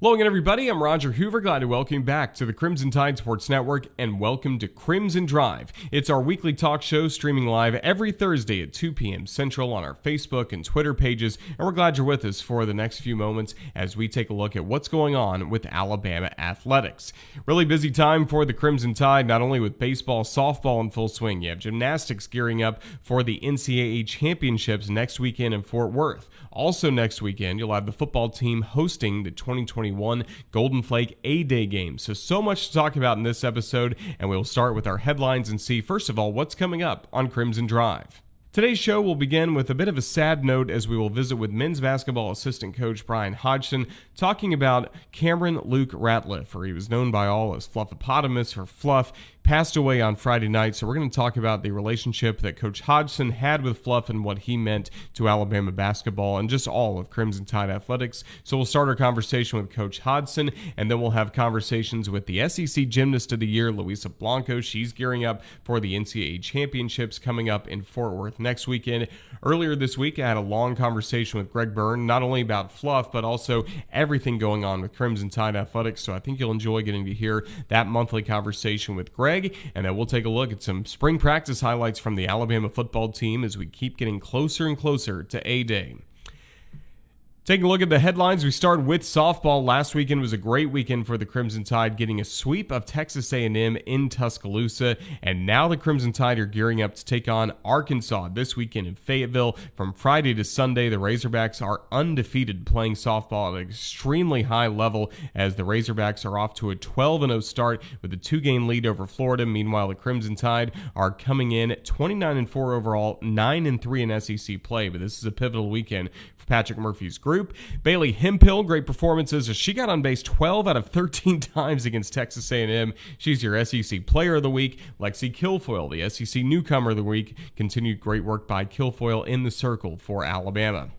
Hello again, everybody. I'm Roger Hoover. Glad to welcome you back to the Crimson Tide Sports Network, and welcome to Crimson Drive. It's our weekly talk show streaming live every Thursday at 2 p.m. Central on our Facebook and Twitter pages, and we're glad you're with us for the next few moments as we take a look at what's going on with Alabama athletics. Really busy time for the Crimson Tide, not only with baseball, softball in full swing. You have gymnastics gearing up for the NCAA championships next weekend in Fort Worth. Also next weekend, you'll have the football team hosting the 2021 Golden Flake A-Day game. So much to talk about in this episode, and we'll start with our headlines and see, first of all, what's coming up on Crimson Drive. Today's show will begin with a bit of a sad note as we will visit with men's basketball assistant coach Bryan Hodgson, talking about Cameron Luke Ratliff, or he was known by all as Fluffopotamus or Fluff, passed away on Friday night. So we're going to talk about the relationship that Coach Hodgson had with Fluff and what he meant to Alabama basketball and just all of Crimson Tide athletics. So we'll start our conversation with Coach Hodgson, and then we'll have conversations with the SEC Gymnast of the Year, Luisa Blanco. She's gearing up for the NCAA championships coming up in Fort Worth next weekend. Earlier this week, I had a long conversation with Greg Byrne, not only about Fluff, but also everything going on with Crimson Tide athletics. So I think you'll enjoy getting to hear that monthly conversation with Greg. And then we'll take a look at some spring practice highlights from the Alabama football team as we keep getting closer and closer to A-Day. Taking a look at the headlines, we start with softball. Last weekend was a great weekend for the Crimson Tide, getting a sweep of Texas A&M in Tuscaloosa, and now the Crimson Tide are gearing up to take on Arkansas this weekend in Fayetteville. From Friday to Sunday, the Razorbacks are undefeated, playing softball at an extremely high level as the Razorbacks are off to a 12-0 start with a 2-game lead over Florida. Meanwhile, the Crimson Tide are coming in 29-4 overall, 9-3 in SEC play, but this is a pivotal weekend for Patrick Murphy's group. Bailey Hemphill, great performances as she got on base 12 out of 13 times against Texas A&M. She's your SEC Player of the Week. Lexi Kilfoyle, the SEC Newcomer of the Week. Continued great work by Kilfoyle in the circle for Alabama.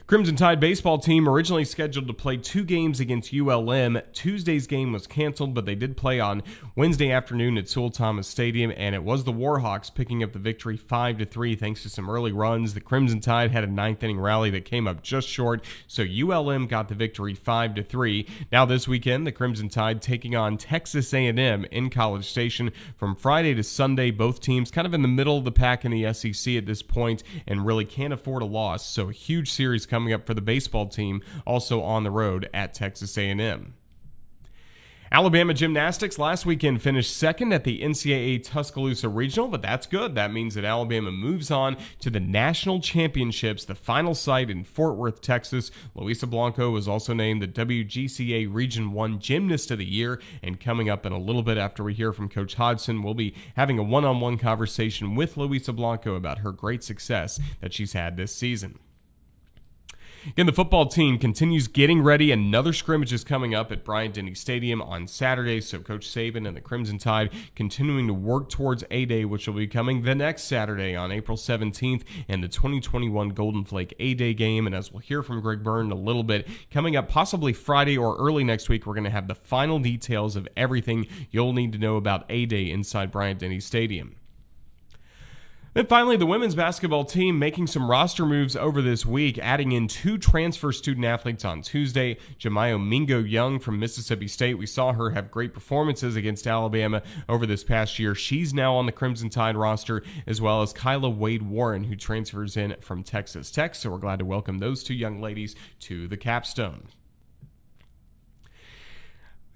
Crimson Tide baseball team originally scheduled to play 2 games against ULM. Tuesday's game was canceled, but they did play on Wednesday afternoon at Sewell Thomas Stadium, and it was the Warhawks picking up the victory 5-3 thanks to some early runs. The Crimson Tide had a 9th-inning rally that came up just short, so ULM got the victory 5-3. Now this weekend, the Crimson Tide taking on Texas A&M in College Station from Friday to Sunday. Both teams kind of in the middle of the pack in the SEC at this point and really can't afford a loss, so a huge series coming up for the baseball team, also on the road at Texas A&M. Alabama gymnastics last weekend finished second at the NCAA Tuscaloosa Regional, but that's good. That means that Alabama moves on to the national championships, the final site in Fort Worth, Texas. Luisa Blanco was also named the WGCA Region 1 Gymnast of the Year, and coming up in a little bit after we hear from Coach Hodgson, we'll be having a one-on-one conversation with Luisa Blanco about her great success that she's had this season. Again, the football team continues getting ready. Another scrimmage is coming up at Bryan Stadium on Saturday, so Coach Saban and the Crimson Tide continuing to work towards A-Day, which will be coming the next Saturday on April 17th, and the 2021 Golden Flake A-Day game. And as we'll hear from Greg Byrne in a little bit, coming up possibly Friday or early next week, we're going to have the final details of everything you'll need to know about A-Day inside Bryan Stadium. Then finally, the women's basketball team making some roster moves over this week, adding in 2 transfer student athletes on Tuesday. Jemiah Mingo Young from Mississippi State. We saw her have great performances against Alabama over this past year. She's now on the Crimson Tide roster, as well as Kyla Wade Warren, who transfers in from Texas Tech. So we're glad to welcome those 2 young ladies to the capstone.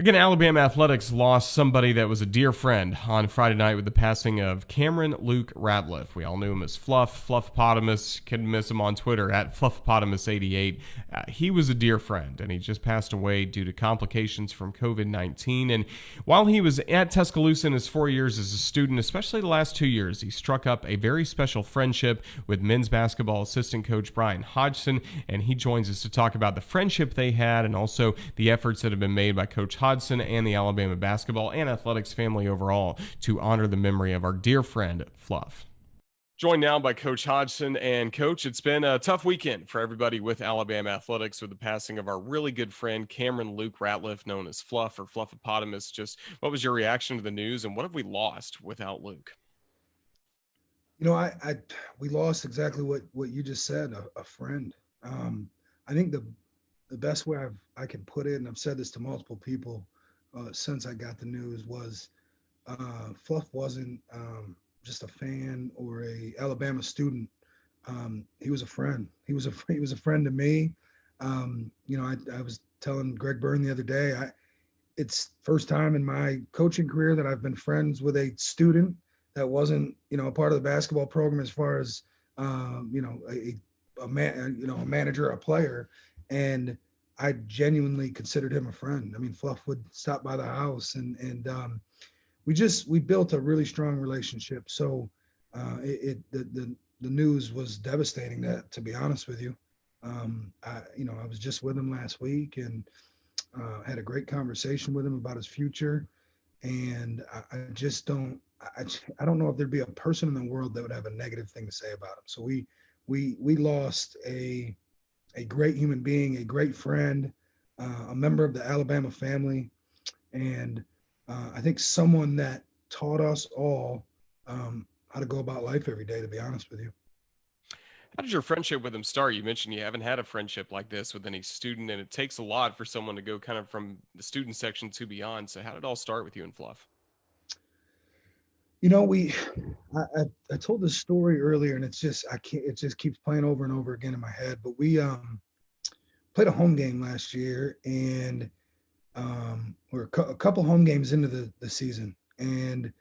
Again, Alabama athletics lost somebody that was a dear friend on Friday night with the passing of Cameron Luke Ratliff. We all knew him as Fluffopotamus. Couldn't miss him on Twitter at Fluffopotamus88. He was a dear friend, and he just passed away due to complications from COVID-19. And while he was at Tuscaloosa in his 4 years as a student, especially the last 2 years, he struck up a very special friendship with men's basketball assistant coach Bryan Hodgson, and he joins us to talk about the friendship they had and also the efforts that have been made by Coach Hodgson and the Alabama basketball and athletics family overall to honor the memory of our dear friend, Fluff. Joined now by Coach Hodgson. And Coach, it's been a tough weekend for everybody with Alabama athletics with the passing of our really good friend, Cameron Luke Ratliff, known as Fluff or Fluffopotamus. Just what was your reaction to the news, and what have we lost without Luke? You know, we lost exactly what you just said, a friend. I think the best way I can put it, and I've said this to multiple people since I got the news, was Fluff wasn't just a fan or a Alabama student. He was a friend. He was a friend to me. I was telling Greg Byrne the other day, it's first time in my coaching career that I've been friends with a student that wasn't, a part of the basketball program as far as, a man, a manager, a player. And I genuinely considered him a friend. I mean, Fluff would stop by the house and we built a really strong relationship. So the news was devastating, that, to be honest with you. I was just with him last week and had a great conversation with him about his future. And I just I don't know if there'd be a person in the world that would have a negative thing to say about him. So we lost a great human being, a great friend, a member of the Alabama family, and I think someone that taught us all how to go about life every day, to be honest with you. How did your friendship with him start? You mentioned you haven't had a friendship like this with any student, and it takes a lot for someone to go kind of from the student section to beyond. So, how did it all start with you and Fluff? You know, we I told this story earlier, and it's just I can't. It just keeps playing over and over again in my head. But we played a home game last year, and we're a couple home games into the season, and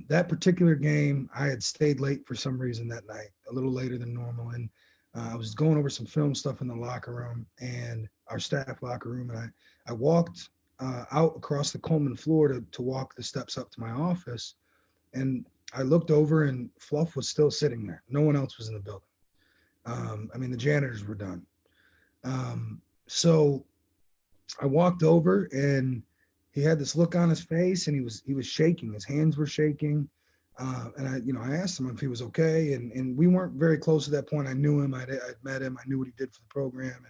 that particular game, I had stayed late for some reason that night, a little later than normal, and I was going over some film stuff in the locker room and our staff locker room, and I walked out across the Coleman floor to walk the steps up to my office, and I looked over and Fluff was still sitting there. No one else was in the building. I mean, the janitors were done. So I walked over and he had this look on his face and he was shaking. His hands were shaking. And I asked him if he was okay. And we weren't very close at that point. I knew him. I'd met him. I knew what he did for the program.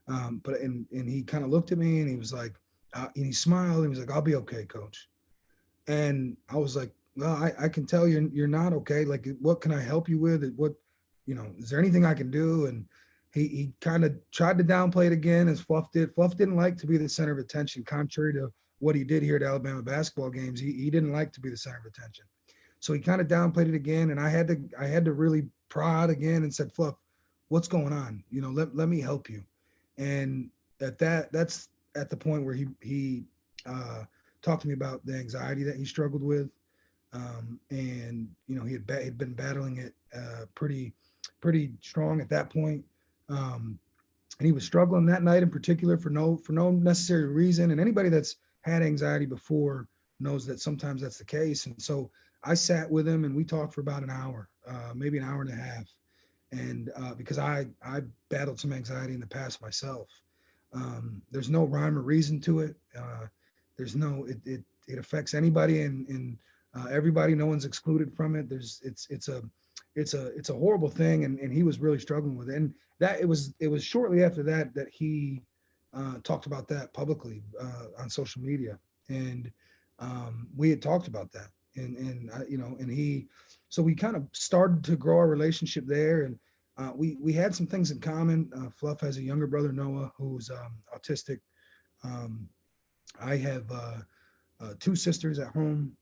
And he kind of looked at me and he was like, and he smiled and he was like, "I'll be okay, coach." And I was like, "Well, I can tell you're not okay. Like, what can I help you with? What, is there anything I can do?" And he kind of tried to downplay it again, as Fluff did. Fluff didn't like to be the center of attention, contrary to what he did here at Alabama basketball games. He didn't like to be the center of attention. So he kind of downplayed it again. And I had to really prod again and said, "Fluff, what's going on? Let me help you." And that's at the point where he talked to me about the anxiety that he struggled with. And he'd been battling it pretty strong at that point. And he was struggling that night in particular for no necessary reason. And anybody that's had anxiety before knows that sometimes that's the case. And so I sat with him and we talked for about an hour, maybe an hour and a half. And because I battled some anxiety in the past myself. There's no rhyme or reason to it. There's no it affects anybody and everybody. No one's excluded from it. It's a horrible thing, and he was really struggling with it. And that it was shortly after that he talked about that publicly on social media, and we had talked about that, and he, so we kind of started to grow our relationship there, and we had some things in common. Fluff has a younger brother, Noah, who's autistic. I have two sisters at home,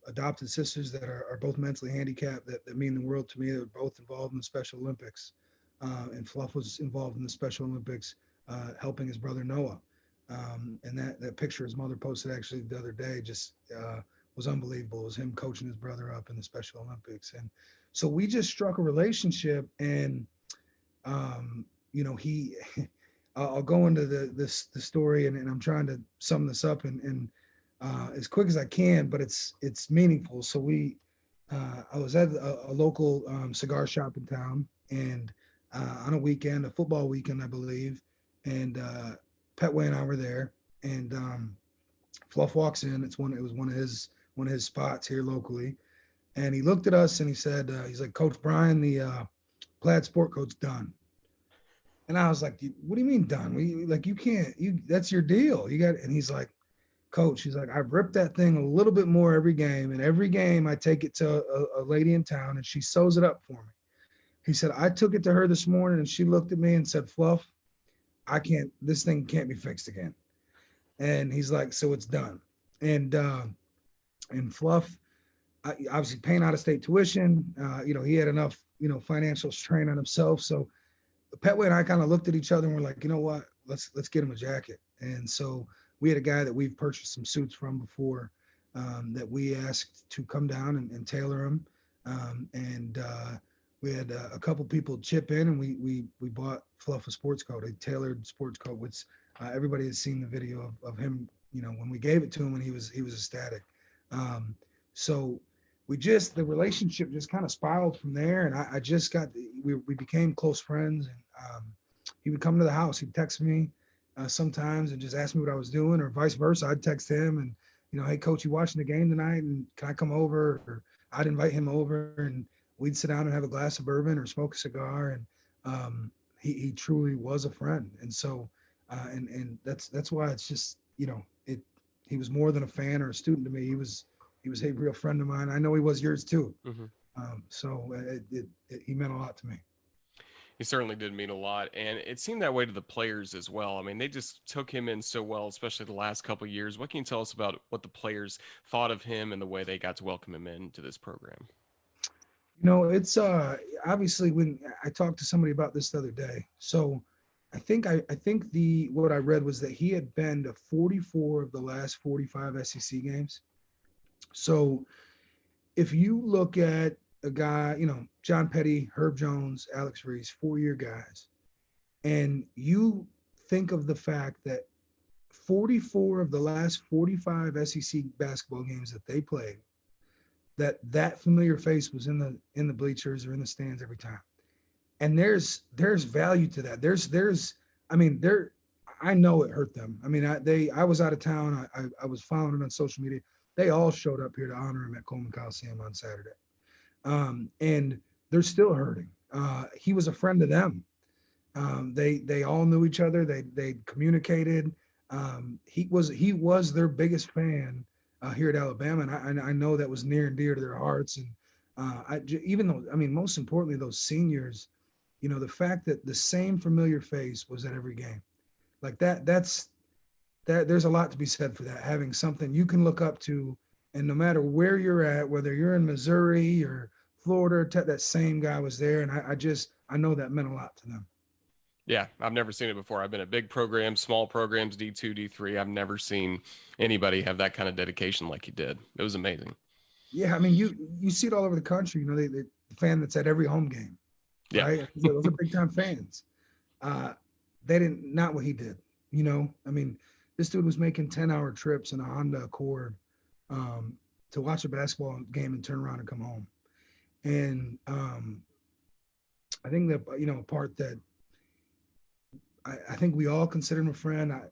adopted sisters that are both mentally handicapped that mean the world to me. They're both involved in the Special Olympics. And Fluff was involved in the Special Olympics, helping his brother Noah. And that picture his mother posted actually the other day just was unbelievable. It was him coaching his brother up in the Special Olympics. And so we just struck a relationship, and he I'll go into the story, and I'm trying to sum this up and as quick as I can, but it's meaningful. So I was at a local cigar shop in town, and on a weekend, a football weekend, I believe, and Petway and I were there, and Fluff walks in. It was one of his spots here locally, and he looked at us and he said, he's like, "Coach Bryan, the plaid sport coat's done." And I was like, "What do you mean done? You can't, that's your deal. You got," and he's like, "Coach," he's like, "I've ripped that thing a little bit more every game. And every game I take it to a lady in town and she sews it up for me." He said, "I took it to her this morning and she looked at me and said, 'Fluff, this thing can't be fixed again. And he's like, so it's done. And Fluff, obviously paying out of state tuition, he had enough, financial strain on himself. So Petway and I kind of looked at each other and we're like, you know what, let's get him a jacket. And so we had a guy that we've purchased some suits from before, that we asked to come down and tailor them. And we had a couple people chip in, and we bought Fluff a sports coat, a tailored sports coat, which everybody has seen the video of him. When we gave it to him, and he was ecstatic. So the relationship just kind of spiraled from there, and I just we became close friends, and he would come to the house, he'd text me sometimes and just ask me what I was doing, or vice versa. I'd text him and, hey coach, you watching the game tonight, and can I come over? Or I'd invite him over, and we'd sit down and have a glass of bourbon or smoke a cigar. And he truly was a friend. And so and that's why it's just, he was more than a fan or a student to me. He was a real friend of mine. I know he was yours too. Mm-hmm. So he meant a lot to me. He certainly did mean a lot, and it seemed that way to the players as well. I mean, they just took him in so well, especially the last couple of years. What can you tell us about what the players thought of him and the way they got to welcome him into this program? It's obviously, when I talked to somebody about this the other day. So I think what I read was that he had been to 44 of the last 45 SEC games. So if you look at a guy, John Petty, Herb Jones, Alex Reese, 4-year guys, and you think of the fact that 44 of the last 45 SEC basketball games that they played, that familiar face was in the bleachers or in the stands every time. And there's value to that. I know it hurt them. I mean, I was out of town. I was following it on social media. They all showed up here to honor him at Coleman Coliseum on Saturday. And they're still hurting. He was a friend to them. They all knew each other. They communicated. He was their biggest fan here at Alabama, and I know that was near and dear to their hearts. And most importantly, those seniors, the fact that the same familiar face was at every game, like that's there's a lot to be said for that. Having something you can look up to, and no matter where you're at, whether you're in Missouri or Florida, that same guy was there, and I know that meant a lot to them. Yeah, I've never seen it before. I've been at big programs, small programs, D2, D3. I've never seen anybody have that kind of dedication like he did. It was amazing. Yeah, I mean, you see it all over the country. The fan that's at every home game, right? Yeah. Those are big time fans. They not what he did. I mean, this dude was making 10-hour trips in a Honda Accord to watch a basketball game and turn around and come home. And I think that a part that I think we all consider him a friend. I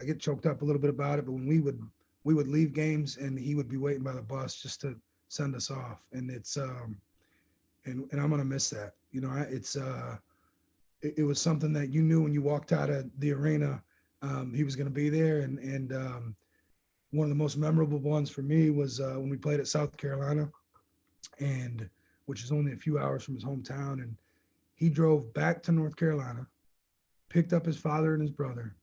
get choked up a little bit about it, but when we would leave games and he would be waiting by the bus just to send us off, and it's and I'm gonna miss that. It was something that you knew when you walked out of the arena. He was gonna be there, and one of the most memorable ones for me was when we played at South Carolina, and which is only a few hours from his hometown, and he drove back to North Carolina, picked up his father and his brother,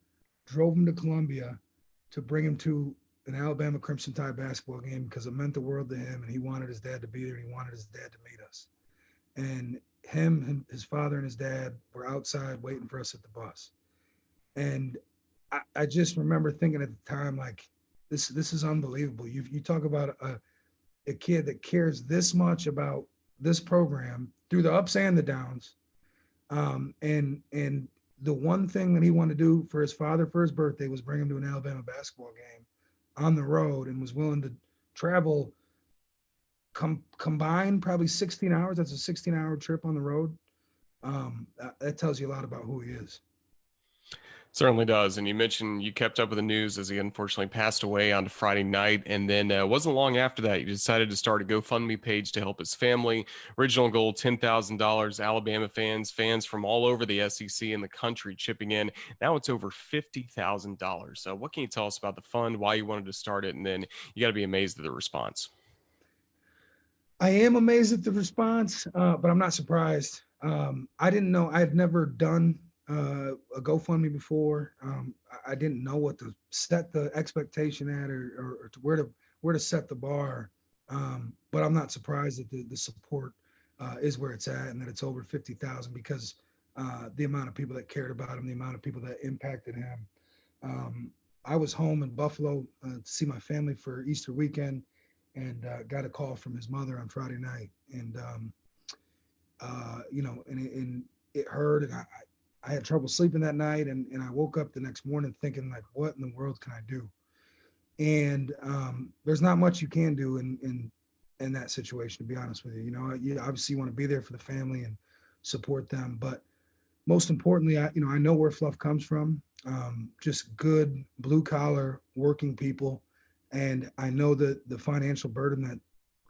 drove him to Columbia to bring him to an Alabama Crimson Tide basketball game because it meant the world to him, and he wanted his dad to be there, and he wanted his dad to meet us. And his father and his dad were outside waiting for us at the bus. And I just remember thinking at the time, like, this is unbelievable. You talk about a kid that cares this much about this program through the ups and the downs. And the one thing that he wanted to do for his father for his birthday was bring him to an Alabama basketball game on the road, and was willing to travel combined probably 16 hours. That's a 16-hour trip on the road. That tells you a lot about who he is. Certainly does. And you mentioned you kept up with the news as he unfortunately passed away on Friday night. And then it wasn't long after that, you decided to start a GoFundMe page to help his family. Original goal, $10,000. Alabama fans from all over the SEC and the country chipping in. Now it's over $50,000. So what can you tell us about the fund, why you wanted to start it? And then you got to be amazed at the response. I am amazed at the response, but I'm not surprised. I didn't know. I had never done a GoFundMe before. I didn't know what to set the expectation at, or to where to set the bar. But I'm not surprised that the support is where it's at, and that it's over 50,000, because the amount of people that cared about him, the amount of people that impacted him. I was home in Buffalo to see my family for Easter weekend, and got a call from his mother on Friday night, and and it hurt, and I had trouble sleeping that night, and I woke up the next morning thinking, like, what in the world can I do? And there's not much you can do in that situation, to be honest with you. You obviously want to be there for the family and support them, but most importantly, I know where Fluff comes from. Just good blue collar working people, and I know that the financial burden that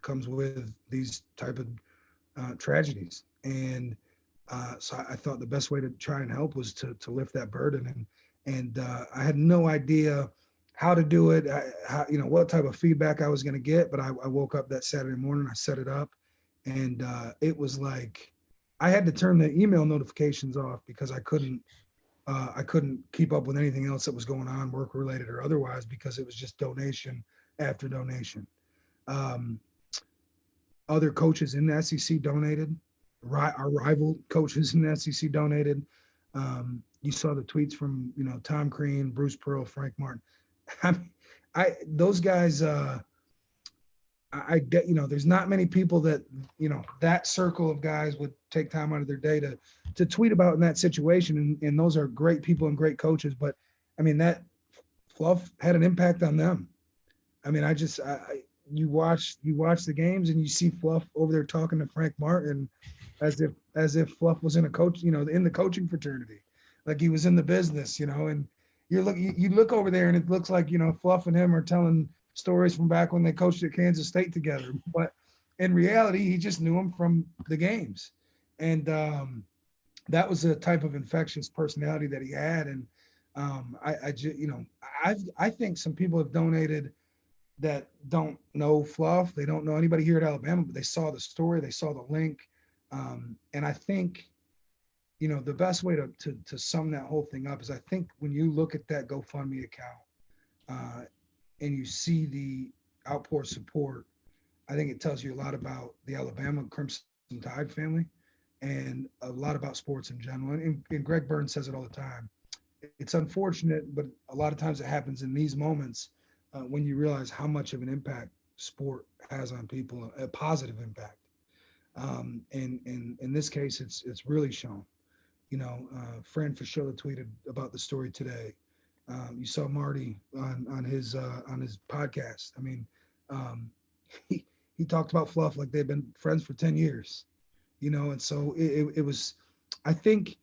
comes with these type of tragedies. And so I thought the best way to try and help was to lift that burden. And I had no idea how to do it, what type of feedback I was going to get. But I woke up that Saturday morning, I set it up, and it was like I had to turn the email notifications off, because I couldn't keep up with anything else that was going on, work related or otherwise, because it was just donation after donation. Other coaches in the SEC donated. Our rival coaches in the SEC donated. You saw the tweets from Tom Crean, Bruce Pearl, Frank Martin. Those guys. I get, there's not many people that that circle of guys would take time out of their day to tweet about in that situation, and those are great people and great coaches. But I mean, that Fluff had an impact on them. I mean, you watch the games, and you see Fluff over there talking to Frank Martin as if Fluff was in in the coaching fraternity, like he was in the business, and you look over there, and it looks like Fluff and him are telling stories from back when they coached at Kansas State together, but in reality, he just knew him from the games, and that was a type of infectious personality that he had. And I think some people have donated that don't know Fluff. They don't know anybody here at Alabama, but they saw the story, they saw the link. And I think, the best way to sum that whole thing up is, I think when you look at that GoFundMe account and you see the outpour support, I think it tells you a lot about the Alabama Crimson Tide family and a lot about sports in general. And Greg Byrne says it all the time. It's unfortunate, but a lot of times it happens in these moments when you realize how much of an impact sport has on people, a positive impact. And in this case, it's really shown. Fran Fraschilla tweeted about the story today. You saw Marty on his podcast. I mean, he talked about Fluff like they've been friends for 10 years, and so it was, I think,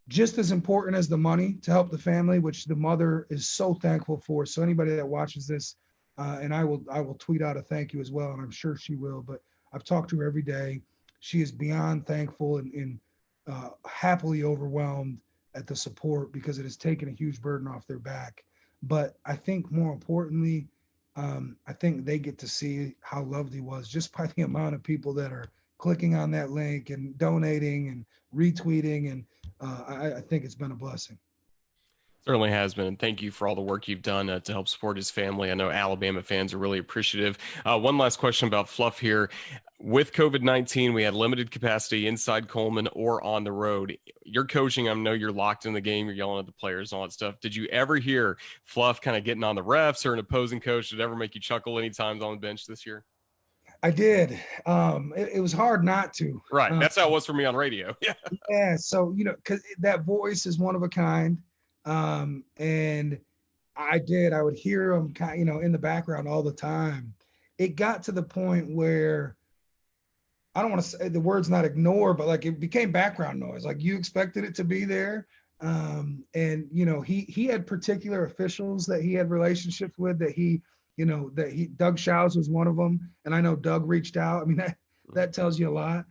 just as important as the money to help the family, which the mother is so thankful for. So anybody that watches this, and I will tweet out a thank you as well, and I'm sure she will, but I've talked to her every day. She is beyond thankful and happily overwhelmed at the support, because it has taken a huge burden off their back. But I think more importantly, I think they get to see how loved he was just by the amount of people that are clicking on that link and donating and retweeting. And I think it's been a blessing. Certainly has been, and thank you for all the work you've done to help support his family. I know Alabama fans are really appreciative. One last question about Fluff here. With COVID-19, we had limited capacity inside Coleman or on the road. You're coaching, I know you're locked in the game, you're yelling at the players and all that stuff. Did you ever hear Fluff kind of getting on the refs or an opposing coach? Did it ever make you chuckle any times on the bench this year? I did. It was hard not to. Right. That's how it was for me on radio. Yeah. Yeah. So, because that voice is one of a kind. And I would hear him in the background all the time. It got to the point where I don't want to say the word's not ignore, but like it became background noise. Like you expected it to be there. And he had particular officials that he had relationships with Doug Shouse was one of them. And I know Doug reached out. I mean, that tells you a lot.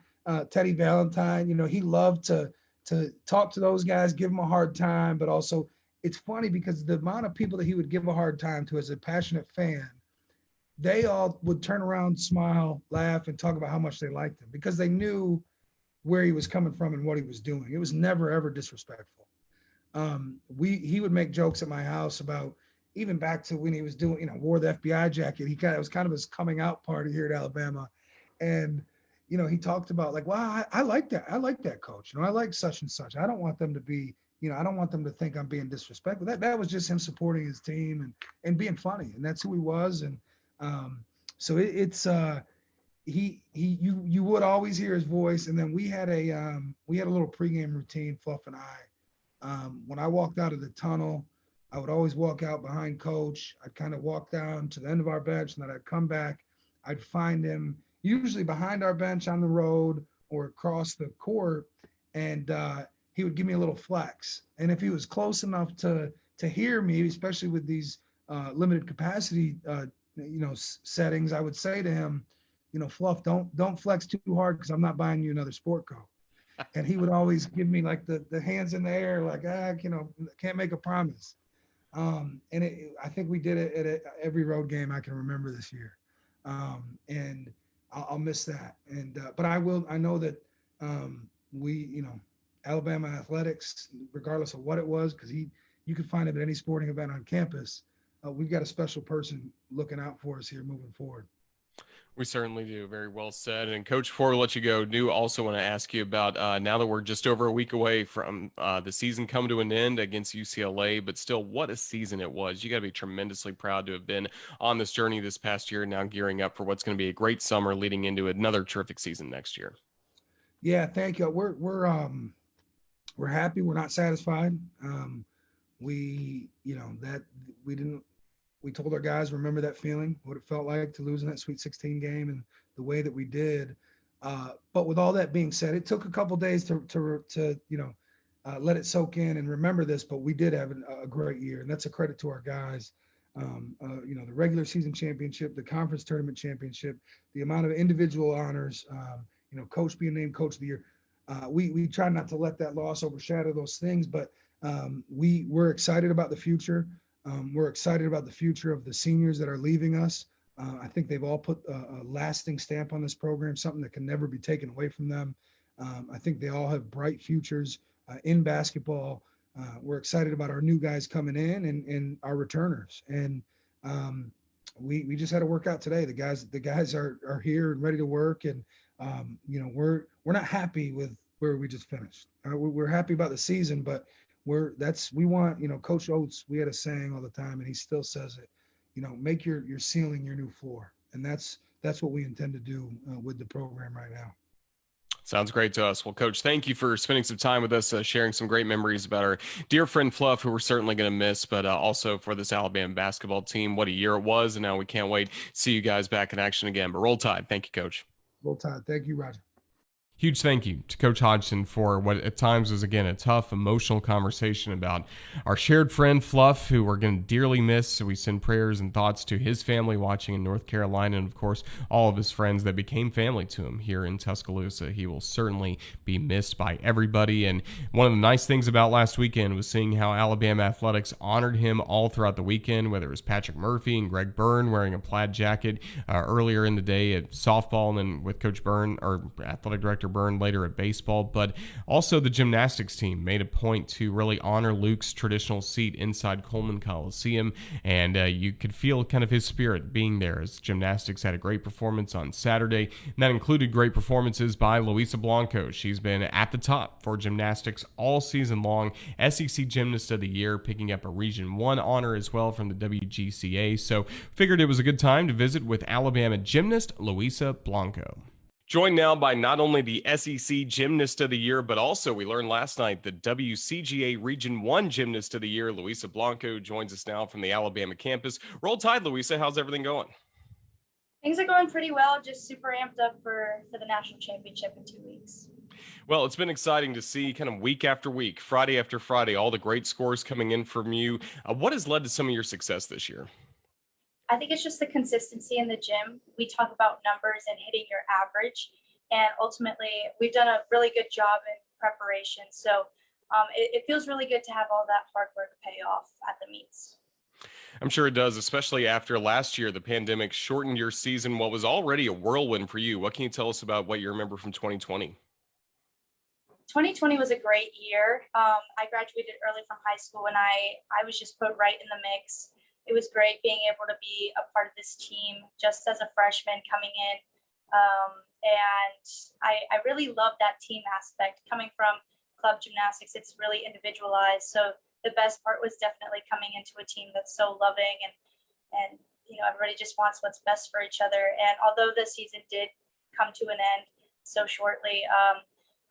Teddy Valentine, he loved to talk to those guys, give them a hard time, but also it's funny because the amount of people that he would give a hard time to as a passionate fan, they all would turn around, smile, laugh, and talk about how much they liked him because they knew where he was coming from and what he was doing. It was never, ever disrespectful. he would make jokes at my house about even back to when he was doing, wore the FBI jacket. It was kind of his coming out party here at Alabama. And, he talked about like, well, I like that. I like that coach. I like such and such. I don't want them to be, I don't want them to think I'm being disrespectful. That was just him supporting his team and being funny. And that's who he was. And so you would always hear his voice. And then we had a little pregame routine, Fluff and I. When I walked out of the tunnel, I would always walk out behind coach. I'd kind of walk down to the end of our bench, and then I'd come back. I'd find him usually behind our bench on the road or across the court, and he would give me a little flex. And if he was close enough to hear me, especially with these limited capacity settings, I would say to him, Fluff, don't flex too hard because I'm not buying you another sport coat. And he would always give me like the hands in the air, like, can't make a promise. I think we did it at every road game I can remember this year. And I'll miss that. But I know that Alabama athletics, regardless of what it was, because you could find him at any sporting event on campus. We've got a special person looking out for us here moving forward. We certainly do. Very well said. And Coach, before we let you go, do also want to ask you about now that we're just over a week away from the season coming to an end against UCLA, but still what a season it was. You got to be tremendously proud to have been on this journey this past year, now gearing up for what's going to be a great summer leading into another terrific season next year. Yeah, thank you. We're happy. We're not satisfied. We told our guys, remember that feeling, what it felt like to lose in that Sweet 16 game and the way that we did. But with all that being said, it took a couple days to let it soak in and remember this, but we did have a great year. And that's a credit to our guys. The regular season championship, the conference tournament championship, the amount of individual honors, coach being named coach of the year. We try not to let that loss overshadow those things, but we're excited about the future. We're excited about the future of the seniors that are leaving us. I think they've all put a lasting stamp on this program, something that can never be taken away from them. I think they all have bright futures in basketball. We're excited about our new guys coming in and our returners. And we just had a workout today. The guys are here and ready to work. And we're not happy with where we just finished. We're happy about the season, but we want, Coach Oates, we had a saying all the time, and he still says it, make your ceiling your new floor. And that's what we intend to do with the program right now. Sounds great to us. Well, Coach, thank you for spending some time with us, sharing some great memories about our dear friend Fluff, who we're certainly going to miss, but also for this Alabama basketball team. What a year it was, and now we can't wait to see you guys back in action again. But roll Tide. Thank you, Coach. Roll Tide. Thank you, Roger. Huge thank you to Coach Hodgson for what at times was, again, a tough, emotional conversation about our shared friend Fluff, who we're going to dearly miss. So we send prayers and thoughts to his family watching in North Carolina, and of course, all of his friends that became family to him here in Tuscaloosa. He will certainly be missed by everybody. And one of the nice things about last weekend was seeing how Alabama athletics honored him all throughout the weekend, whether it was Patrick Murphy and Greg Byrne wearing a plaid jacket earlier in the day at softball, and then with Coach Byrne, or athletic director Byrne, later at baseball. But also the gymnastics team made a point to really honor Luke's traditional seat inside Coleman Coliseum, and you could feel kind of his spirit being there, as gymnastics had a great performance on Saturday, and that included great performances by Luisa Blanco. She's been at the top for gymnastics all season long, SEC Gymnast of the Year, picking up a Region 1 honor as well from the WGCA, so figured it was a good time to visit with Alabama gymnast Luisa Blanco. Joined now by not only the SEC Gymnast of the Year, but also, we learned last night, the WCGA Region 1 Gymnast of the Year. Luisa Blanco joins us now from the Alabama campus. Roll Tide, Luisa. How's everything going? Things are going pretty well. Just super amped up for the national championship in 2 weeks. Well, it's been exciting to see kind of week after week, Friday after Friday, all the great scores coming in from you. What has led to some of your success this year? I think it's just the consistency in the gym. We talk about numbers and hitting your average, and ultimately we've done a really good job in preparation. So it feels really good to have all that hard work pay off at the meets. I'm sure it does, especially after last year, the pandemic shortened your season, what was already a whirlwind for you. What can you tell us about what you remember from 2020? 2020 was a great year. I graduated early from high school and I was just put right in the mix. It was great being able to be a part of this team just as a freshman coming in. And I really love that team aspect. Coming from club gymnastics, it's really individualized. So the best part was definitely coming into a team that's so loving and everybody just wants what's best for each other. And although the season did come to an end so shortly,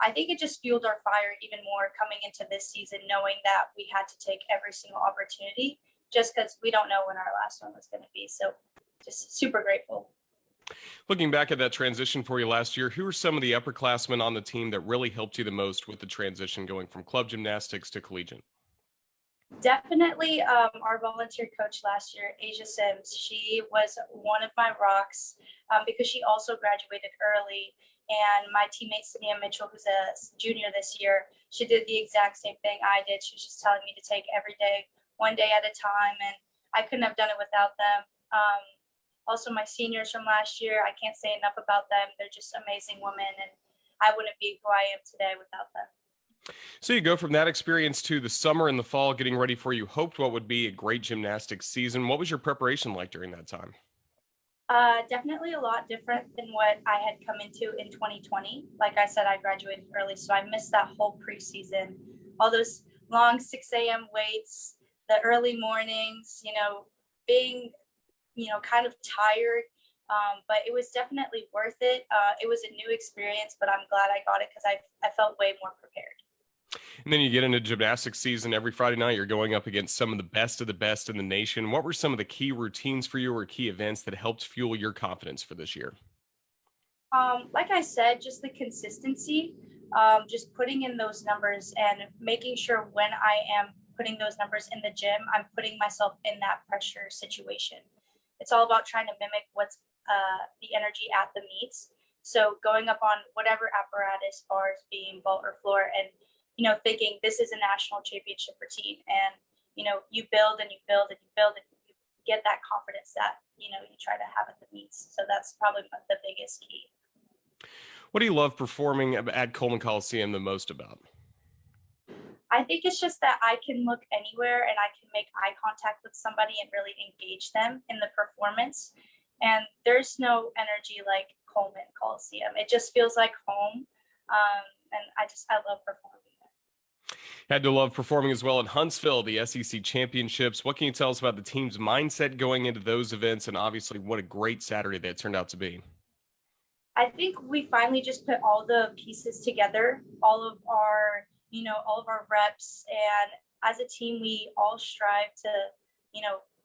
I think it just fueled our fire even more coming into this season, knowing that we had to take every single opportunity just because we don't know when our last one was going to be. So just super grateful. Looking back at that transition for you last year, who are some of the upperclassmen on the team that really helped you the most with the transition going from club gymnastics to collegiate? Definitely our volunteer coach last year, Asia Sims. She was one of my rocks because she also graduated early. And my teammate, Sania Mitchell, who's a junior this year, she did the exact same thing I did. She was just telling me to take every day, one day at a time. And I couldn't have done it without them. Also, my seniors from last year, I can't say enough about them. They're just amazing women. And I wouldn't be who I am today without them. So you go from that experience to the summer and the fall, getting ready for you hoped what would be a great gymnastics season. What was your preparation like during that time? Definitely a lot different than what I had come into in 2020. Like I said, I graduated early, so I missed that whole preseason, all those long 6 a.m. waits, the early mornings, being, kind of tired. But it was definitely worth it. It was a new experience, but I'm glad I got it because I felt way more prepared. And then you get into gymnastics season every Friday night. You're going up against some of the best in the nation. What were some of the key routines for you or key events that helped fuel your confidence for this year? Like I said, just the consistency, just putting in those numbers and making sure when I am putting those numbers in the gym, I'm putting myself in that pressure situation. It's all about trying to mimic what's the energy at the meets. So going up on whatever apparatus, bars, beam, vault, or floor, and thinking this is a national championship routine, and you build and you build and you build and you get that confidence that you try to have at the meets. So that's probably the biggest key. What do you love performing at Coleman Coliseum the most about? I think it's just that I can look anywhere and I can make eye contact with somebody and really engage them in the performance. And there's no energy like Coleman Coliseum. It just feels like home. And I love performing there. Had to love performing as well in Huntsville, the SEC championships. What can you tell us about the team's mindset going into those events? And obviously, what a great Saturday that turned out to be. I think we finally just put all the pieces together, all of our reps. And as a team, we all strive to,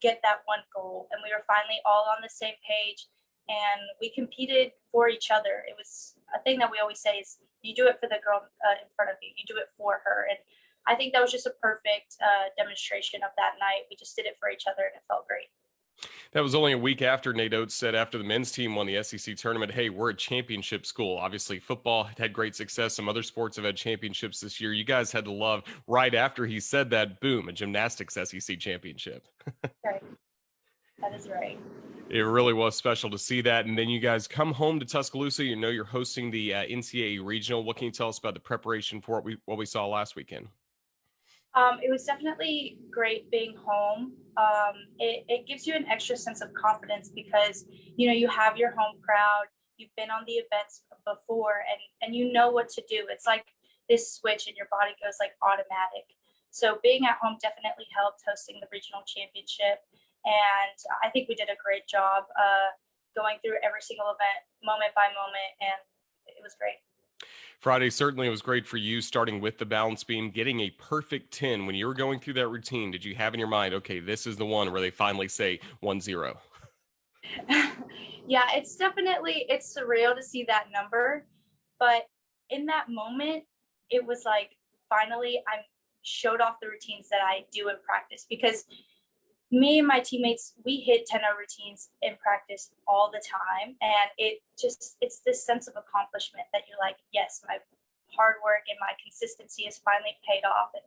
get that one goal. And we were finally all on the same page and we competed for each other. It was a thing that we always say is you do it for the girl in front of you, you do it for her. And I think that was just a perfect demonstration of that night. We just did it for each other and it felt great. That was only a week after Nate Oates said after the men's team won the SEC tournament, hey, we're a championship school. Obviously, football had great success. Some other sports have had championships this year. You guys had to love right after he said that, boom, a gymnastics SEC championship. Right. That is right. It really was special to see that. And then you guys come home to Tuscaloosa. You're hosting the NCAA regional. What can you tell us about the preparation for what we saw last weekend? It was definitely great being home. It gives you an extra sense of confidence because, you have your home crowd, you've been on the events before and you know what to do. It's like this switch and your body goes like automatic. So being at home definitely helped hosting the regional championship. And I think we did a great job going through every single event moment by moment. And it was great. Friday certainly was great for you, starting with the balance beam, getting a perfect 10. When you were going through that routine, did you have in your mind, okay, this is the one where they finally say 1-0? Yeah, it's surreal to see that number. But in that moment, it was like, finally, I showed off the routines that I do in practice because me and my teammates, we hit 10-0 routines in practice all the time. And it's this sense of accomplishment that you're like, yes, my hard work and my consistency has finally paid off. And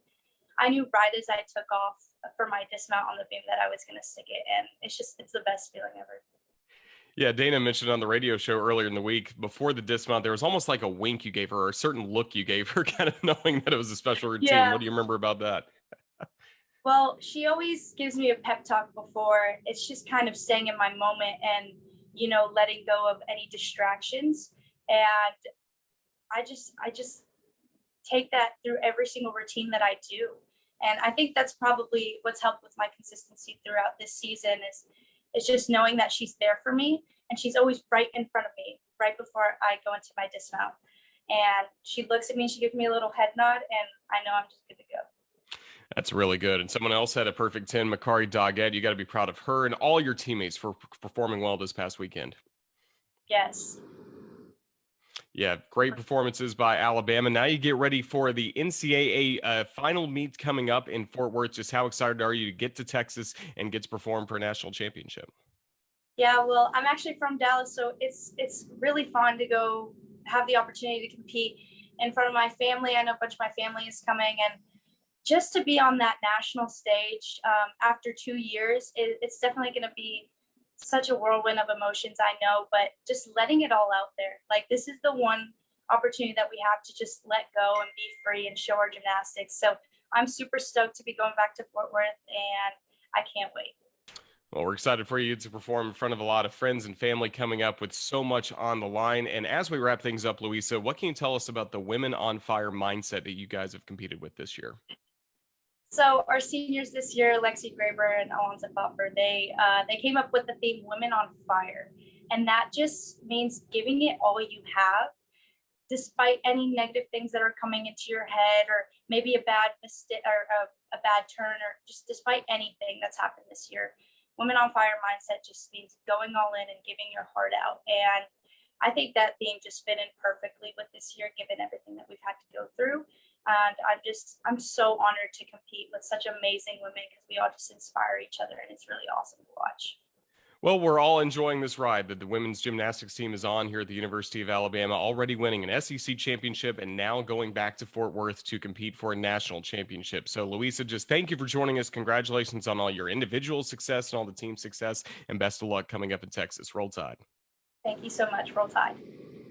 I knew right as I took off for my dismount on the beam that I was going to stick it. And it's the best feeling ever. Yeah, Dana mentioned on the radio show earlier in the week before the dismount, there was almost like a wink you gave her or a certain look you gave her, kind of knowing that it was a special routine. Yeah. What do you remember about that? Well, she always gives me a pep talk before. It's just kind of staying in my moment and, letting go of any distractions. And I just take that through every single routine that I do. And I think that's probably what's helped with my consistency throughout this season is just knowing that she's there for me and she's always right in front of me right before I go into my dismount. And she looks at me, she gives me a little head nod, and I know I'm just good to go. That's really good. And someone else had a perfect 10, Makari Doggett. You got to be proud of her and all your teammates for performing well this past weekend. Yes. Yeah, great performances by Alabama. Now you get ready for the NCAA final meet coming up in Fort Worth. Just how excited are you to get to Texas and get to perform for a national championship? Yeah, well, I'm actually from Dallas, so it's really fun to go have the opportunity to compete in front of my family. I know a bunch of my family is coming, and just to be on that national stage after 2 years, it's definitely going to be such a whirlwind of emotions, I know, but just letting it all out there. Like, this is the one opportunity that we have to just let go and be free and show our gymnastics. So I'm super stoked to be going back to Fort Worth, and I can't wait. Well, we're excited for you to perform in front of a lot of friends and family coming up with so much on the line. And as we wrap things up, Luisa, what can you tell us about the Women on Fire mindset that you guys have competed with this year? So our seniors this year, Lexi Graber and Alonza Buffer, they came up with the theme "Women on Fire," and that just means giving it all you have, despite any negative things that are coming into your head, or maybe a bad mistake or a bad turn, or just despite anything that's happened this year. Women on Fire mindset just means going all in and giving your heart out. And I think that theme just fit in perfectly with this year, given everything that we've had to go through. And I'm so honored to compete with such amazing women because we all just inspire each other, and it's really awesome to watch. Well, we're all enjoying this ride that the women's gymnastics team is on here at the University of Alabama, already winning an SEC championship and now going back to Fort Worth to compete for a national championship. So, Luisa, just thank you for joining us. Congratulations on all your individual success and all the team success, and best of luck coming up in Texas. Roll Tide. Thank you so much. Roll Tide.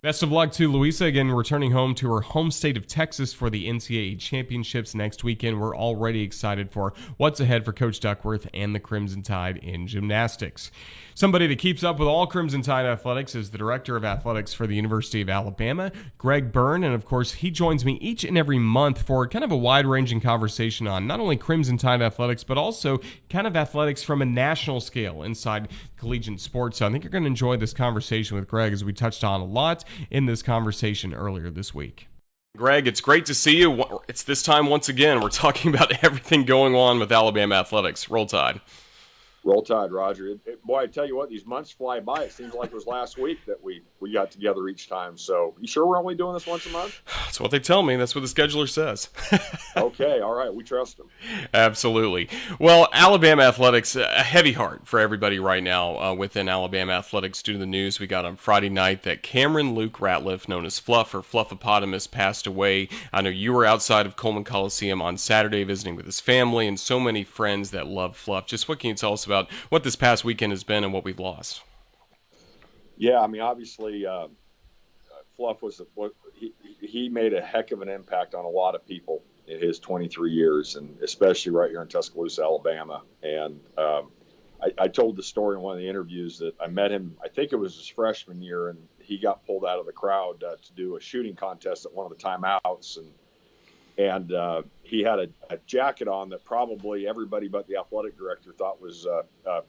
Best of luck to Luisa, again returning home to her home state of Texas for the NCAA championships next weekend. We're already excited for what's ahead for Coach Duckworth and the Crimson Tide in gymnastics. Somebody that keeps up with all Crimson Tide athletics is the Director of Athletics for the University of Alabama, Greg Byrne, and of course he joins me each and every month for kind of a wide-ranging conversation on not only Crimson Tide athletics, but also kind of athletics from a national scale inside collegiate sports. So I think you're going to enjoy this conversation with Greg, as we touched on a lot in this conversation earlier this week. Greg, it's great to see you. It's this time once again. We're talking about everything going on with Alabama athletics. Roll Tide. Roll Tide, Roger. Boy, I tell you what, these months fly by. It seems like it was last week that we got together each time. So you sure we're only doing this once a month? That's what they tell me. That's what the scheduler says. Okay, all right. We trust them. Absolutely. Well, Alabama athletics, a heavy heart for everybody right now within Alabama athletics due to the news we got on Friday night that Cameron Luke Ratliff, known as Fluff or Fluffopotamus, passed away. I know you were outside of Coleman Coliseum on Saturday visiting with his family and so many friends that love Fluff. Just what can you tell us about what this past weekend has been and what we've lost? Yeah, I mean, obviously, Fluff was he made a heck of an impact on a lot of people in his 23 years, and especially right here in Tuscaloosa, Alabama. And I told the story in one of the interviews that I met him, I think it was his freshman year, and he got pulled out of the crowd to do a shooting contest at one of the timeouts. And he had a jacket on that probably everybody but the athletic director thought was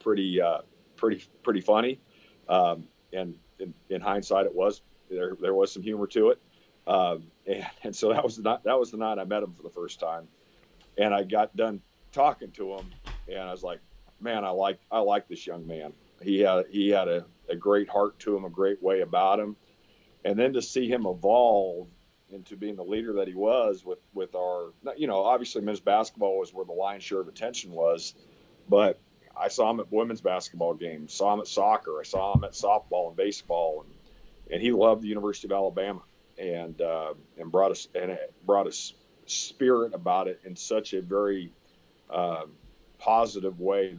pretty funny. And in hindsight, it was there was some humor to it. And so that was the night I met him for the first time. And I got done talking to him, and I was like, man, I like this young man. He had a great heart to him, a great way about him. And then to see him evolve into being the leader that he was with our, obviously men's basketball was where the lion's share of attention was, but I saw him at women's basketball games, saw him at soccer, I saw him at softball and baseball, and he loved the University of Alabama and brought a spirit about it in such a very positive way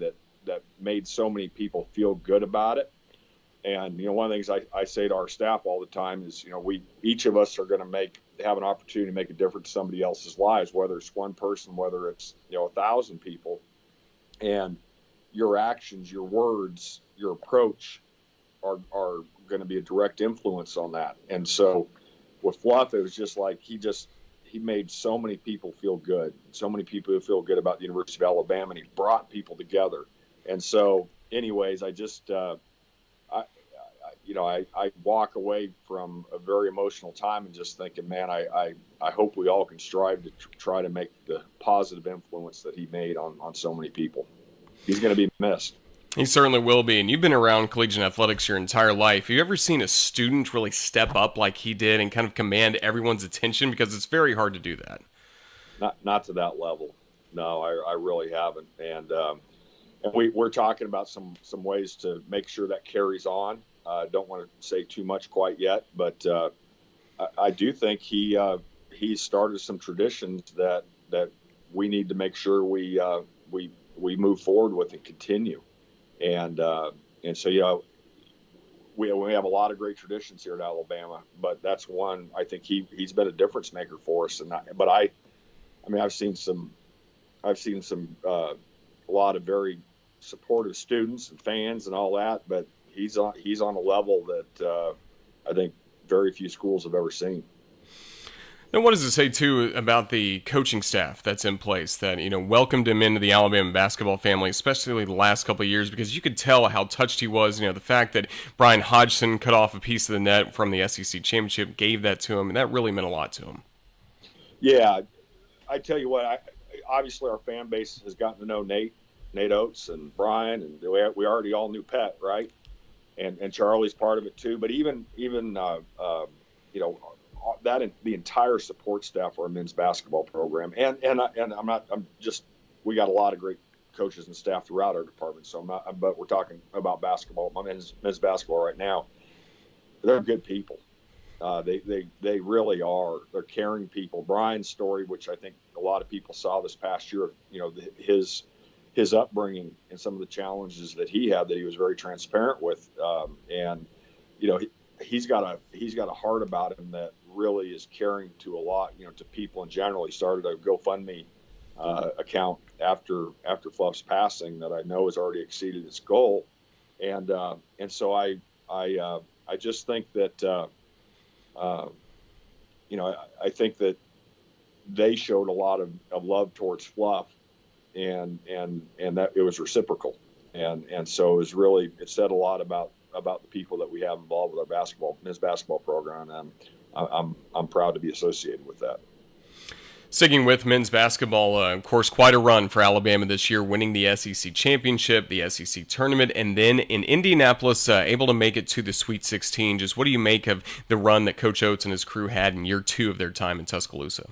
that made so many people feel good about it. And, one of the things I say to our staff all the time is, each of us are going to have an opportunity to make a difference in somebody else's lives, whether it's one person, whether it's, 1,000 people. And your actions, your words, your approach are going to be a direct influence on that. And so with Fluff, it was just like he made so many people feel good, so many people who feel good about the University of Alabama, and he brought people together. And so anyways, I walk away from a very emotional time and just thinking, man, I hope we all can strive to try to make the positive influence that he made on so many people. He's going to be missed. He certainly will be. And you've been around collegiate athletics your entire life. Have you ever seen a student really step up like he did and kind of command everyone's attention? Because it's very hard to do that. Not to that level. No, I really haven't. And we're talking about some ways to make sure that carries on. Don't want to say too much quite yet, but I do think he started some traditions that we need to make sure we move forward with and continue. And so we have a lot of great traditions here at Alabama, but that's one I think he's been a difference maker for us. But I've seen a lot of very supportive students and fans and all that, but he's on a level that I think very few schools have ever seen. And what does it say, too, about the coaching staff that's in place that, welcomed him into the Alabama basketball family, especially the last couple of years, because you could tell how touched he was. The fact that Bryan Hodgson cut off a piece of the net from the SEC championship, gave that to him, and that really meant a lot to him. Yeah, I tell you what, obviously our fan base has gotten to know Nate Oates and Bryan, and we already all knew Pet, right? And Charlie's part of it too. But even that the entire support staff for our men's basketball program, and we got a lot of great coaches and staff throughout our department. But we're talking about basketball, men's basketball right now. They're good people. They really are. They're caring people. Bryan's story, which I think a lot of people saw this past year, his upbringing and some of the challenges that he had, that he was very transparent with, and he's got a heart about him that really is caring to a lot, to people in general. He started a GoFundMe account after Fluff's passing that I know has already exceeded its goal, and so I just think that I think that they showed a lot of love towards Fluff. And that it was reciprocal, and so it said a lot about the people that we have involved with our men's basketball program, and I'm proud to be associated with that. Sticking with men's basketball, of course, quite a run for Alabama this year, winning the SEC championship, the SEC tournament, and then in Indianapolis, able to make it to the Sweet 16. Just what do you make of the run that Coach Oates and his crew had in year 2 of their time in Tuscaloosa?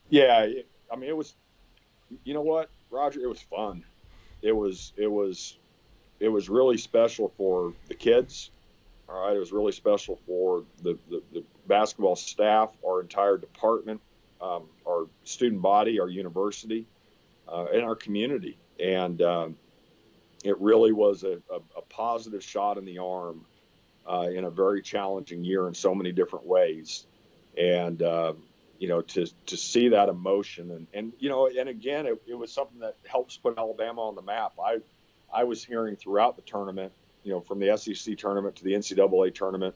Yeah, it was. You know what, Roger? It was fun. It was really special for the kids. All right, it was really special for the basketball staff, our entire department, our student body, our university, and our community. And it really was a positive shot in the arm in a very challenging year in so many different ways. And to see that emotion and again, it was something that helps put Alabama on the map. I was hearing throughout the tournament, from the SEC tournament to the NCAA tournament,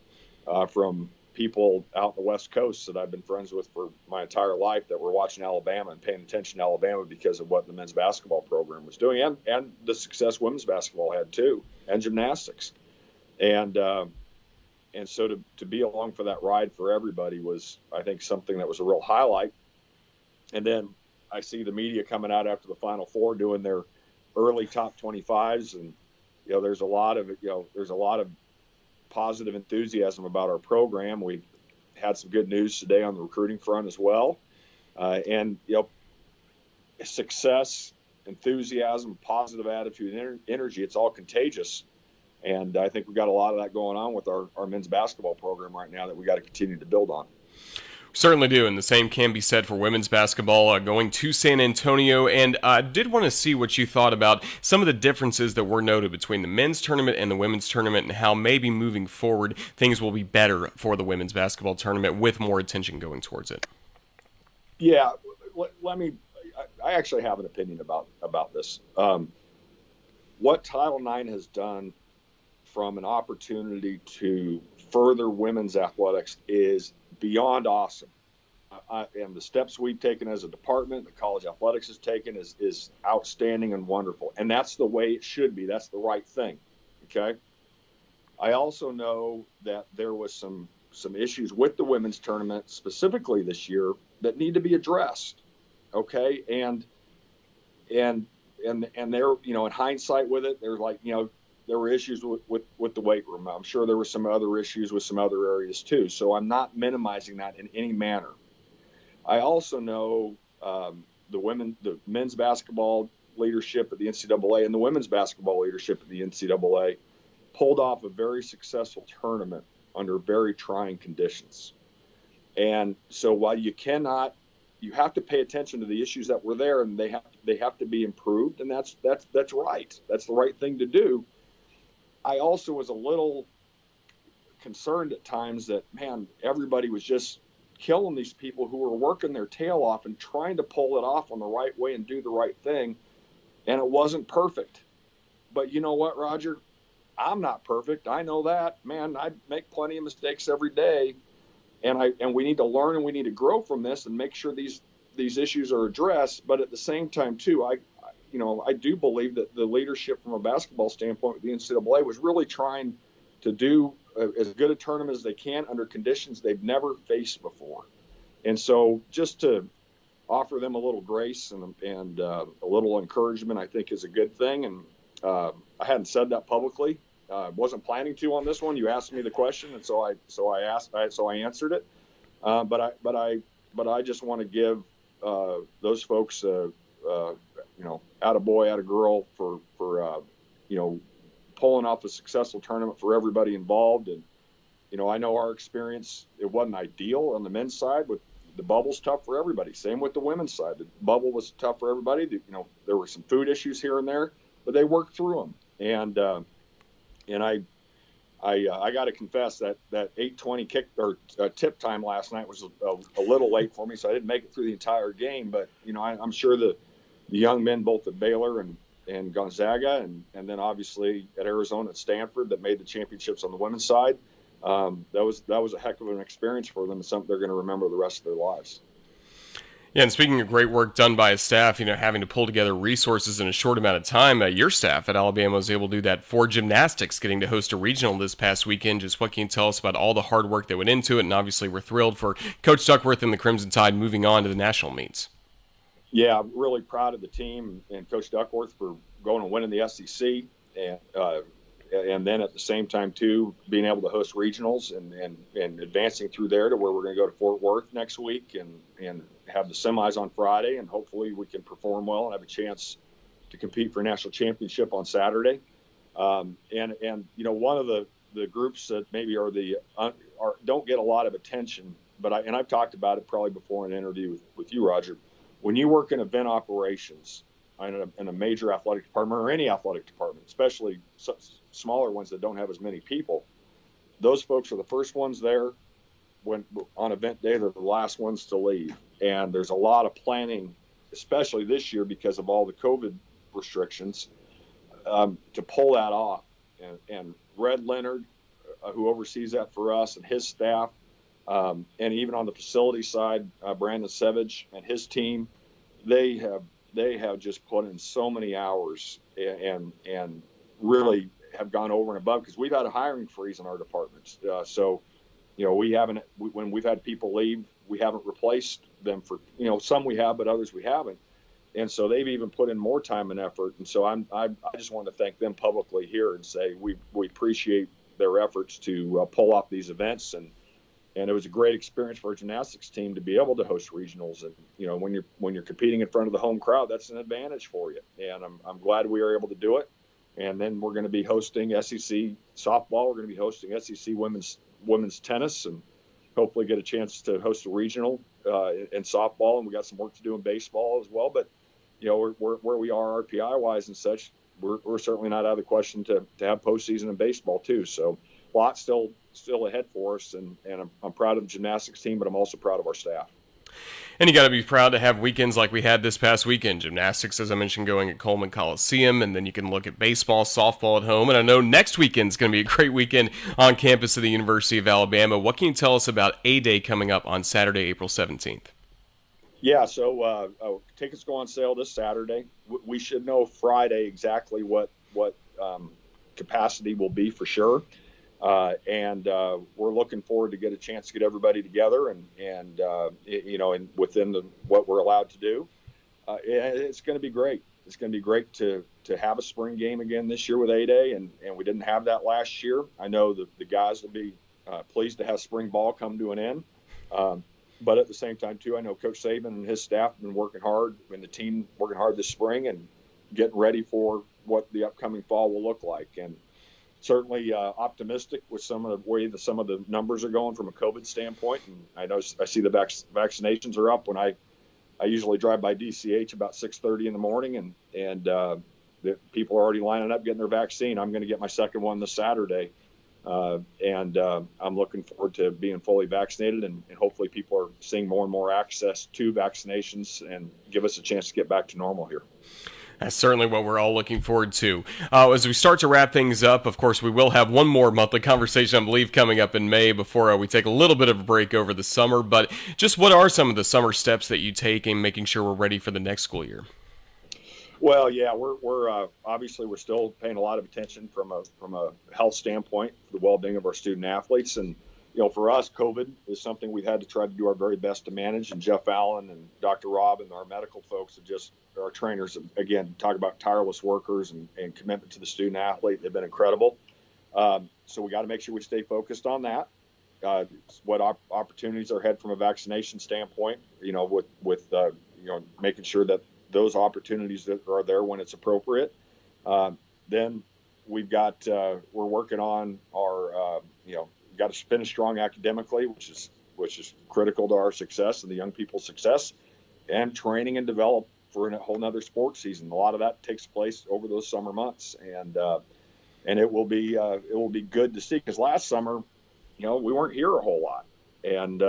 from people out in the West Coast that I've been friends with for my entire life that were watching Alabama and paying attention to Alabama because of what the men's basketball program was doing and the success women's basketball had too, and gymnastics. And so to be along for that ride for everybody was, I think, something that was a real highlight. And then I see the media coming out after the Final Four doing their early top 25s, and there's a lot of positive enthusiasm about our program. We've had some good news today on the recruiting front as well, and success, enthusiasm, positive attitude, and energy—it's all contagious. And I think we've got a lot of that going on with our men's basketball program right now that we got to continue to build on. Certainly do, and the same can be said for women's basketball going to San Antonio. And I did want to see what you thought about some of the differences that were noted between the men's tournament and the women's tournament, and how maybe moving forward things will be better for the women's basketball tournament with more attention going towards it. Yeah, let me. I actually have an opinion about this. What Title IX has done from an opportunity to further women's athletics is beyond awesome. And the steps we've taken as a department, the college athletics has taken, is outstanding and wonderful. And that's the way it should be. That's the right thing. Okay. I also know that there was some issues with the women's tournament specifically this year that need to be addressed. Okay. And they're, in hindsight with it, they're like, there were issues with the weight room. I'm sure there were some other issues with some other areas too. So I'm not minimizing that in any manner. I also know the men's basketball leadership at the NCAA and the women's basketball leadership at the NCAA pulled off a very successful tournament under very trying conditions. And so while you have to pay attention to the issues that were there, and they have to be improved, and that's right. That's the right thing to do. I also was a little concerned at times that, man, everybody was just killing these people who were working their tail off and trying to pull it off on the right way and do the right thing. And it wasn't perfect. But you know what, Roger? I'm not perfect. I know that. Man, I make plenty of mistakes every day. And we need to learn and we need to grow from this and make sure these issues are addressed. But at the same time, too, I do believe that the leadership from a basketball standpoint with the NCAA was really trying to do as good a tournament as they can under conditions they've never faced before. And so just to offer them a little grace and a little encouragement, I think is a good thing. And I hadn't said that publicly. Wasn't planning to on this one. You asked me the question, and so I answered it. But I just want to give those folks attaboy, attagirl for pulling off a successful tournament for everybody involved. And, I know our experience, it wasn't ideal on the men's side. With the bubble's tough for everybody. Same with the women's side. The bubble was tough for everybody. There were some food issues here and there, but they worked through them. And I got to confess that 8:20 kick or tip time last night was a little late for me, so I didn't make it through the entire game. But I'm sure the young men both at Baylor and Gonzaga, and then obviously at Arizona and Stanford that made the championships on the women's side, that was a heck of an experience for them and something they're going to remember the rest of their lives. Yeah, and speaking of great work done by a staff, having to pull together resources in a short amount of time, your staff at Alabama was able to do that for gymnastics, getting to host a regional this past weekend. Just what can you tell us about all the hard work that went into it? And obviously we're thrilled for Coach Duckworth and the Crimson Tide moving on to the national meets. Yeah, I'm really proud of the team and Coach Duckworth for going and winning the SEC, and then at the same time too being able to host regionals and advancing through there to where we're going to go to Fort Worth next week and have the semis on Friday, and hopefully we can perform well and have a chance to compete for a national championship on Saturday. And one of the groups that maybe don't get a lot of attention, but I've talked about it probably before in an interview with you, Roger. When you work in event operations in a major athletic department or any athletic department, especially smaller ones that don't have as many people, those folks are the first ones there. When on event day, they're the last ones to leave. And there's a lot of planning, especially this year because of all the COVID restrictions, to pull that off. And Red Leonard, who oversees that for us, and his staff, and even on the facility side, Brandon Savage and his team, they have just put in so many hours and really have gone over and above, because we've had a hiring freeze in our departments. When we've had people leave, we haven't replaced them for, some we have, but others we haven't. And so they've even put in more time and effort. And so I just want to thank them publicly here and say we appreciate their efforts to pull off these events. And it was a great experience for our gymnastics team to be able to host regionals. And, when you're competing in front of the home crowd, that's an advantage for you. And I'm glad we were able to do it. And then we're going to be hosting SEC softball. We're going to be hosting SEC women's tennis, and hopefully get a chance to host a regional in softball, and we got some work to do in baseball as well. But we're where we are RPI wise and such. We're certainly not out of the question to have postseason in baseball too. So a lot still ahead for us, and I'm proud of the gymnastics team, but I'm also proud of our staff. And you got to be proud to have weekends like we had this past weekend. Gymnastics, as I mentioned, going at Coleman Coliseum, and then you can look at baseball, softball at home. And I know next weekend is going to be a great weekend on campus of the University of Alabama. What can you tell us about A-Day coming up on Saturday, April 17th? Yeah, so tickets go on sale this Saturday. We should know Friday exactly what capacity will be for sure. And we're looking forward to get a chance to get everybody together and within what we're allowed to do. It's going to be great. It's going to be great to have a spring game again this year with A-Day, and we didn't have that last year. I know the guys will be pleased to have spring ball come to an end. But at the same time, too, I know Coach Saban and his staff have been working hard, and the team working hard this spring and getting ready for what the upcoming fall will look like. And certainly optimistic with some of the way that some of the numbers are going from a COVID standpoint. And I know I see the vaccinations are up when I usually drive by DCH about 6:30 in the morning, and the people are already lining up getting their vaccine. I'm going to get my second one this Saturday. I'm looking forward to being fully vaccinated, and hopefully people are seeing more and more access to vaccinations and give us a chance to get back to normal here. That's certainly what we're all looking forward to. As we start to wrap things up, of course, we will have one more monthly conversation, I believe, coming up in May before we take a little bit of a break over the summer. But just what are some of the summer steps that you take in making sure we're ready for the next school year? Well, yeah, we're obviously we're still paying a lot of attention from a health standpoint for the well-being of our student athletes, and for us, COVID is something we've had to try to do our very best to manage. And Jeff Allen and Dr. Rob and our medical folks our trainers, again, talk about tireless workers and commitment to the student athlete. They've been incredible. So we got to make sure we stay focused on that. What opportunities are ahead from a vaccination standpoint, with making sure that those opportunities that are there when it's appropriate. Then we've got, we're working on our, got to finish strong academically, which is critical to our success and the young people's success, and training and develop for a whole nother sports season. A lot of that takes place over those summer months, and it will be good to see, because last summer, we weren't here a whole lot, and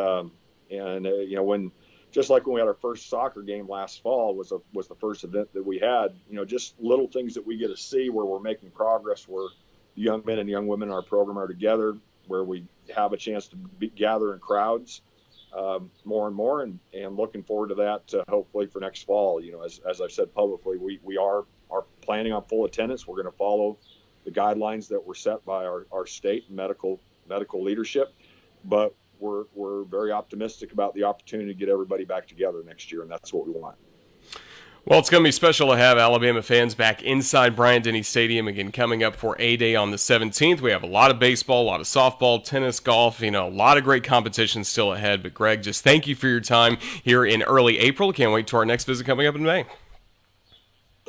when, just like when we had our first soccer game last fall was the first event that we had, just little things that we get to see where we're making progress, where the young men and young women in our program are together, where we have a chance to gather in crowds more and more, and looking forward to that hopefully for next fall. As I've said publicly, we are planning on full attendance. We're going to follow the guidelines that were set by our state and medical leadership, but we're very optimistic about the opportunity to get everybody back together next year, and that's what we want. Well, it's going to be special to have Alabama fans back inside Bryant-Denny Stadium again coming up for A-Day on the 17th. We have a lot of baseball, a lot of softball, tennis, golf, a lot of great competition still ahead. But, Greg, just thank you for your time here in early April. Can't wait to our next visit coming up in May.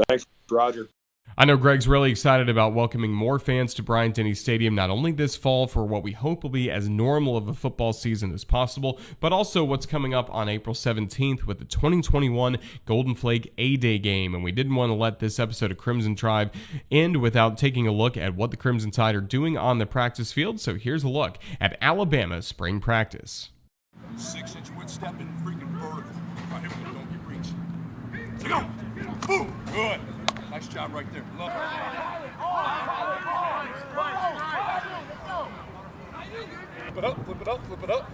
Thanks, Roger. I know Greg's really excited about welcoming more fans to Bryant-Denny Stadium, not only this fall for what we hope will be as normal of a football season as possible, but also what's coming up on April 17th with the 2021 Golden Flake A-Day game. And we didn't want to let this episode of Crimson Tribe end without taking a look at what the Crimson Tide are doing on the practice field. So here's a look at Alabama's spring practice. 6-inch wood step and freaking vertical. Right here, don't get reached. So go. Boom. Good. Nice job right there. Love it. Flip it up, flip it up, flip it up.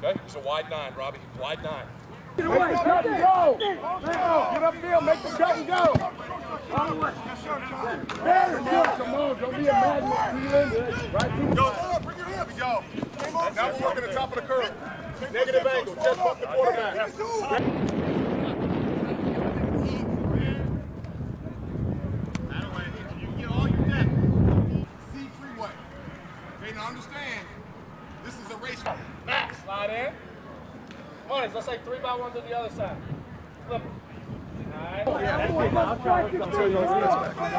Okay, it's a wide 9, Robbie. Wide 9. Get away, cut and go. Get upfield, make the cut and go. Better now, come on, don't be a madman. Right, Go, bring your hips. Go. Now we're working the top of the curve. Negative angle, just bump the quarterback. Understand, this is a race. Max, slide in. Come on, let's take 3x1 to the other side. Flip it. All right. I'll try to come to your linebacker.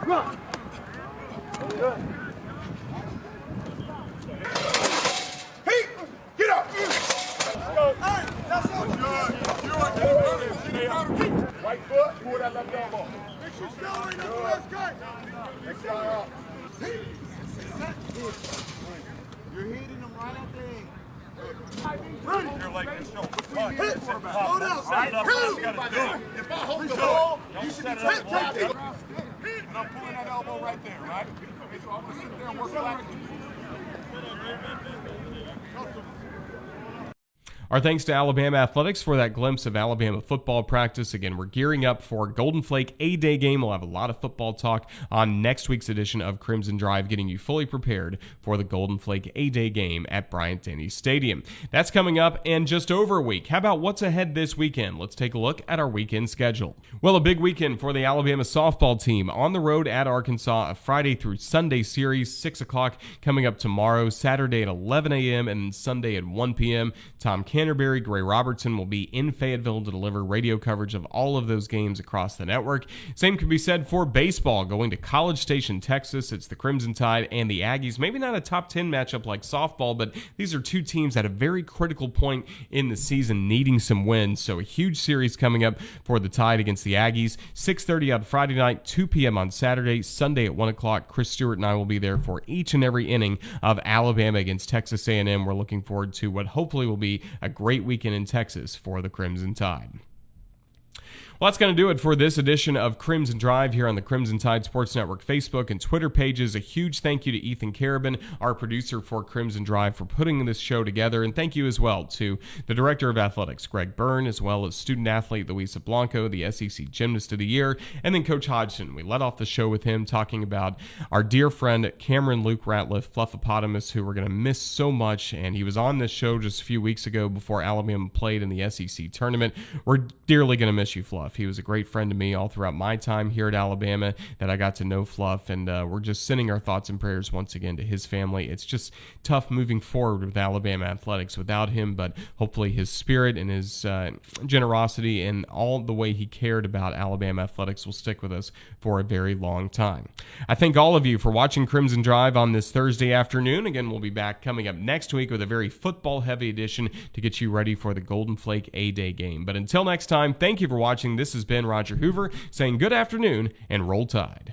Run. Good. Hey, get up. Let's go. Hey, that's all good. You are good. Right foot, pull that left elbow. Make sure you accelerate that last guy. Next guy up. You're hitting them right at the end. You're like this. Slow down. Set it up. You gotta do it. If I hold the ball, you should be taking it. And I'm pulling that elbow right there, right? Okay, so I'm gonna sit there and work back. Our thanks to Alabama Athletics for that glimpse of Alabama football practice. Again, we're gearing up for Golden Flake A-Day game. We'll have a lot of football talk on next week's edition of Crimson Drive, getting you fully prepared for the Golden Flake A-Day game at Bryant-Denny Stadium. That's coming up in just over a week. How about what's ahead this weekend? Let's take a look at our weekend schedule. Well, a big weekend for the Alabama softball team. On the road at Arkansas, a Friday through Sunday series, 6 o'clock coming up tomorrow, Saturday at 11 a.m., and Sunday at 1 p.m. Tom Canterbury, Gray Robertson will be in Fayetteville to deliver radio coverage of all of those games across the network. Same can be said for baseball, going to College Station, Texas. It's the Crimson Tide and the Aggies. Maybe not a top 10 matchup like softball, but these are two teams at a very critical point in the season needing some wins. So a huge series coming up for the Tide against the Aggies. 6:30 on Friday night, 2 p.m. on Saturday, Sunday at 1 o'clock. Chris Stewart and I will be there for each and every inning of Alabama against Texas A&M. We're looking forward to what hopefully will be a great weekend in Texas for the Crimson Tide. Well, that's going to do it for this edition of Crimson Drive here on the Crimson Tide Sports Network Facebook and Twitter pages. A huge thank you to Ethan Carabin, our producer for Crimson Drive, for putting this show together. And thank you as well to the Director of Athletics, Greg Byrne, as well as student athlete Luisa Blanco, the SEC Gymnast of the Year, and then Coach Hodgson. We led off the show with him talking about our dear friend Cameron Luke Ratliff, Fluffopotamus, who we're going to miss so much. And he was on this show just a few weeks ago before Alabama played in the SEC tournament. We're dearly going to miss you, Fluff. He was a great friend to me all throughout my time here at Alabama that I got to know Fluff, and we're just sending our thoughts and prayers once again to his family. It's just tough moving forward with Alabama athletics without him, but hopefully his spirit and his generosity and all the way he cared about Alabama athletics will stick with us for a very long time. I thank all of you for watching Crimson Drive on this Thursday afternoon. Again, we'll be back coming up next week with a very football-heavy edition to get you ready for the Golden Flake A-Day game. But until next time, thank you for watching. This has been Roger Hoover saying good afternoon and roll Tide.